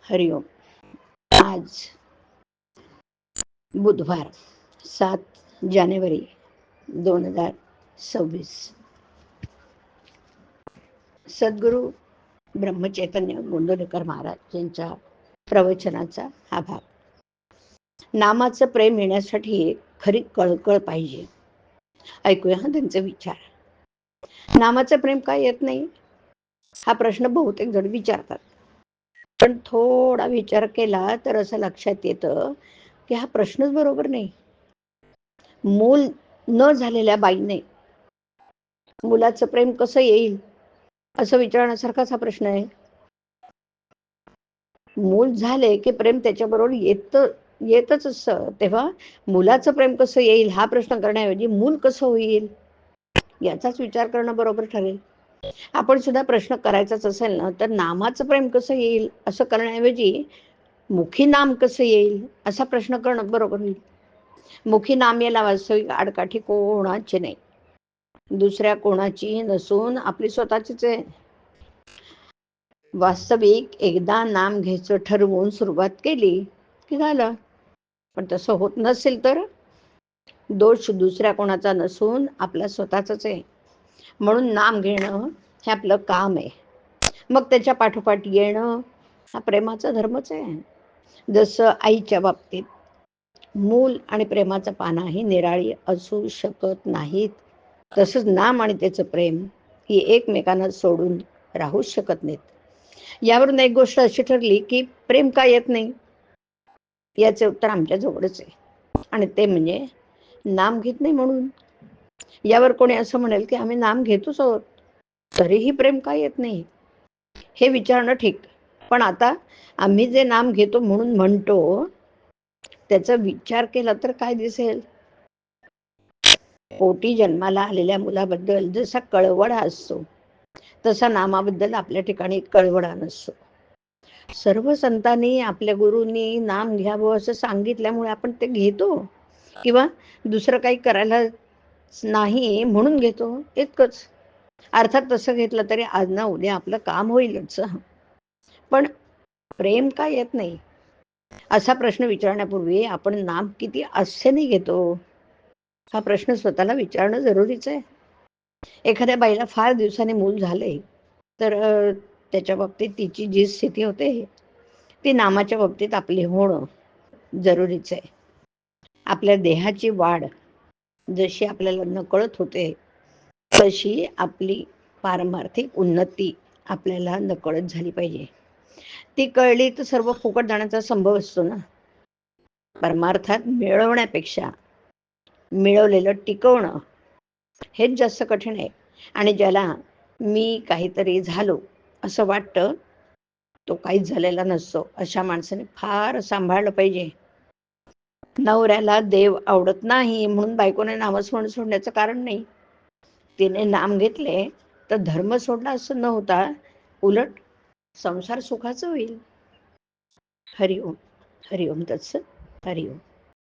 हरिओम. आज बुधवार 7 जानेवारी 2026. सद्गुरू ब्रह्मचैतन्य गोंदवलेकर महाराज यांच्या प्रवचनाचा हा भाग. नामाचं प्रेम येण्यासाठी खरी कळकळ पाहिजे. ऐकूया हा त्यांचे विचार. नामाचं प्रेम का येत नाही हा प्रश्न बहुतेक जण विचारतात. पण थोडा विचार केला तर असं लक्षात येतं की हा प्रश्नच बरोबर नाही. मूल न झालेल्या बाईने मुलाचं प्रेम कसं येईल असं विचारण्यासारखाच हा प्रश्न आहे. मूल झाले की प्रेम त्याच्याबरोबर येतच असतं. तेव्हा मुलाचं प्रेम कसं येईल हा प्रश्न करण्याऐवजी मूल कसं होईल याचाच विचार करणं बरोबर ठरेल. आपण सुद्धा प्रश्न करायचाच असेल ना तर नामाचं प्रेम कसं येईल असं करण्याऐवजी मुखी नाम कसं येईल असा प्रश्न करणं बरोबर होईल. मुखी नाम याला वास्तविक आडकाठी कोणाची नाही, दुसऱ्या कोणाची नसून आपली स्वतःचीच आहे. वास्तविक एकदा नाम घ्यायचं ठरवून सुरुवात केली की झालं. पण तसं होत नसेल तर दोष दुसऱ्या कोणाचा नसून आपला स्वतःचाच आहे. म्हणून नाम घेणं हे आपलं काम आहे. मग त्याच्या पाठोपाठ येणं हा प्रेमाचा धर्मच आहे. जसं आईच्या बाबतीत मूल आणि प्रेमाचं पानाही निराळी असू शकत नाहीत, तसंच नाम आणि त्याचं प्रेम ही एकमेकांना सोडून राहूच शकत नाहीत. यावरून एक गोष्ट अशी ठरली की प्रेम का येत नाही याचे उत्तर आमच्या जवळच आहे, आणि ते म्हणजे नाम घेत नाही म्हणून. यावर कोणी असं म्हणेल की आम्ही नाम घेतोच आहोत तरीही प्रेम का येत नाही हे विचारणं ठीक. पण आता आम्ही जे नाम घेतो म्हणून म्हणतो त्याचा विचार केला तर काय दिसेल. पोटी जन्माला आलेल्या मुलाबद्दल जसा कळवळा असतो तसा नामाबद्दल आपल्या ठिकाणी कळवळा नसतो. सर्व संतांनी आपल्या गुरूंनी नाम घ्यावं असं सांगितल्यामुळे आपण ते घेतो, किंवा दुसरं काही करायला नाही म्हणून घेतो इतकंच. अर्थात तसं घेतलं तरी आज ना उद्या आपलं काम होईलच. पण प्रेम का येत नाही असा प्रश्न विचारण्यापूर्वी आपण नाम किती आस्थेने घेतो हा प्रश्न स्वतःला विचारणं जरुरीच आहे. एखाद्या बाईला फार दिवसांनी मूल झाले तर त्याच्या बाबतीत तिची जी स्थिती होते ती नामाच्या बाबतीत आपली होणं जरुरीच आहे. आपल्या देहाची वाढ जशी आपल्याला नकळत होते तशी आपली पारमार्थिक उन्नती आपल्याला नकळत झाली पाहिजे. ती कळली तर सर्व फुकट जाण्याचा संभव असतो ना. परमार्थात मिळवण्यापेक्षा मिळवलेलं टिकवणं हेच जास्त कठीण आहे. आणि ज्याला मी काहीतरी झालो असं वाटतं तो काहीच झालेला नसतो. अशा माणसाने फार सांभाळलं पाहिजे. नवऱ्याला देव आवडत नाही म्हणून बायकोने नामस्मरण सोडण्याचं कारण नाही. तिने नाम घेतले तर धर्म सोडला असं न होता उलट संसार सुखाचं होईल. हरिओम. हरिओम तत्सत. हरिओम.